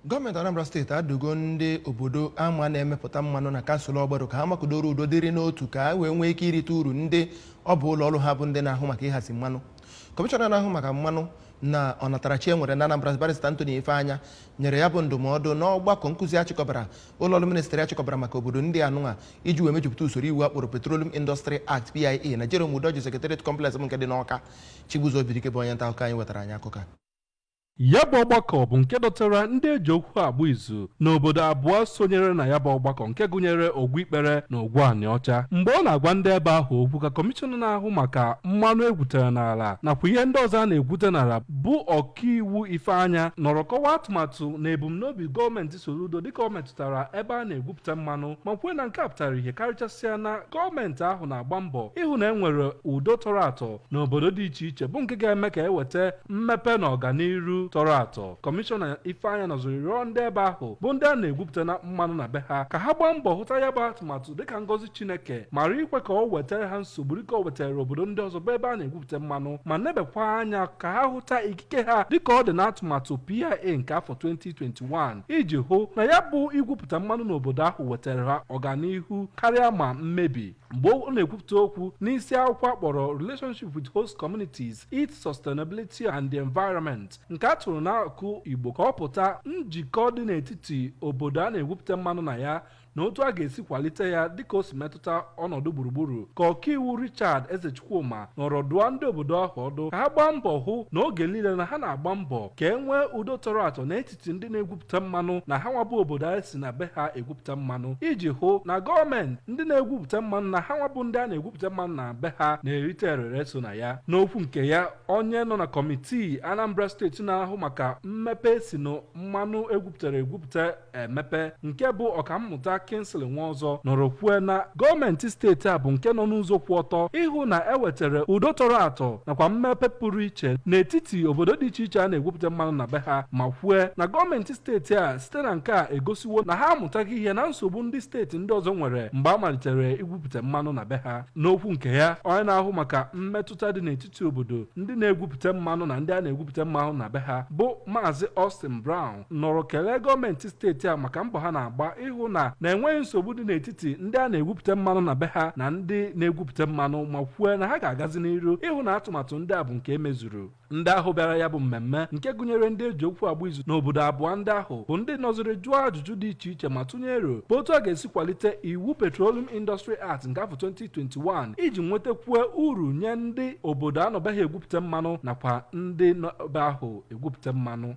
Gọọmenti Anambra steeti adụgo ndị obodo ama na-emepụta mmanụ na kansụl Obodo ka ha makụdoro udo dịrị n'otu ka ha wee nwee ike irite uru ndị ọ bụ ụlọ ọrụ ha bụ ndị na-ahụ maka ịhazi mmanụ. Kọmishọna na-ahụ maka mmanụ na ọnatarachi enwere na Anambra Barrister Anthony Ifeanya nyere ya bụ ndụmọdụ n'ọgbakọ nkụzi achịkọbara ụlọ ọrụ ministri achịkọbara maka obodo ndị anụnwa iji wee mejupụta usoro iwu akpọrọ Petroleum Industry Act PIA na Jerome Udoji Secretariat Complex nke dị n'Awka. Chibuzo Obirike bụ onye nta akụkọ anyị wetara anyị akụkọ. Ya bụ ọgbakọ bụ nke dọtara ndị eji okwu agba izu n'obodo abụọ sonyere na ya bụ ọgbakọ nke gụnyere Ogwuikpere na Ogwuaniọcha. Mgbe ọ na-agwa ndị ebe ahụ okwu ka kọmishọna na-ahụ maka mmanụ egwutere n'ala nakwa ihe ndị ọzọ a na-egwute n'ala bụ ọkaiwu Ifeanya nọrọ kọwaa atụmatụ na ebumnobi gọọmenti soro udo dịka ọ metụtara ebe a na-egwupụta mmanụ ma kwuo na nke a pụtara ihe karịchasịa na gọọmenti ahụ na-agba mbọ ịhụ na enwere udo tọrọ atọ n'obodo dị iche iche bụ nke ga-eme ka eweta mmepe na ọganiru tọrọ atọ. Kọmishọna Ifeanya nọziri rịọ ndị ebe ahụ bụ ndị a na-egwupụta na mmanụ na be ha ka ha gbaa mbọ hụta ya bụ atụmatụ dịka ngọzi Chineke mara ikwe ka ọ wetara ha nsogbu dịka ọ wetara obodo ndị ọzọ bụ ebe a na-egwupụta mmanụ ma nebekwa anya ka ha hụta ikike ha dịka ọ dị n'atụmatụ PIA nke afọ 2021 iji hụ na ya bụ igwupụta mmanụ n'obodo ahụ wetara ha ọganihu karịa ma mmebi. Mgbe ọ na-ekwupụta okwu n'isi akwụkwọ akpọrọ Relationship with Host Communities, Its Sustainability and the Environment nke a tụrụ n'akụ Igbo ka ọ pụta njikọ dị n'etiti obodo a na-egwupụta mmanụ na ya na otu a ga-esi kwalite ya dịka o si metụta ọnọdụ gburugburu, ka ọkaiwu Richard Ezechukwuma nọrọ dụọ ndị obodo ahụ ọdụ ka ha gbaa mbọ hụ na oge niile na ha na-agba mbọ ka e nwee udo tọrọ atọ n'etiti ndị na-egwupụta mmanụ na ha nwabụ obodo a si na be ha egwupụta mmanụ iji hụ na gọọmenti ndị na-egwupụta mmanụ na ha nwabụ ndị a na-egwupụta mmanụ na be ha na-erite erere so na ya. N'okwu nke ya, onye nọ na kọmitii Anambra steeti na-ahụ maka mmepe si na mmanụ egwupụta emepe nke bụ ọkammụta Kinsley Nwaọzọ nọrọ kwue na gọọmenti steeti a bụ nke nọ n'ụzọ kwụ ọtọ ịhụ na ewetara udo tọrọ atọ nakwa mmepe pụrụ iche n'etiti obodo dị iche iche a na-egwupụta mmanụ na be ha ma kwue na gọọmenti steeti a site na nke a egosiwo na ha amụtaghị ihe na nsogbu ndị steeti ndị ọzọ nwere mgbe a malitere igwupụta mmanụ na be ha. N'okwu nke ya, onye na-ahụ maka mmetụta dị n'etiti obodo ndị na-egwupụta mmanụ na ndị a na-egwupụta mmanụ na be ha bụ Maazị Austin Brown nọrọ kelee gọọmenti steeti a maka mbọ ha na-agba ịhụ na enweghị nsogbu dị n'etiti ndị a na-egwupụta mmanụ na be ha na ndị na-egwupụta mmanụ ma kwue na ha ga-agazi n'iru ịhụ na atụmatụ ndị a bụ nke emezuru. Ndị ahụ bịara ya bụ mmemme nke gụnyere ndị eji okwu agba izu n'obodo abụọ ndị ahụ bụ ndị nọziri jụọ ajụjụ dị iche iche ma tụnye ero bụ otu a ga-esi kwalite iwu Petroleum Industry Act nke afọ 2021 iji nwetakwuo uru nye ndị obodo anọbeghị egwupụta mmanụ nakwa ndị nọbe ahụ egwupụta mmanụ.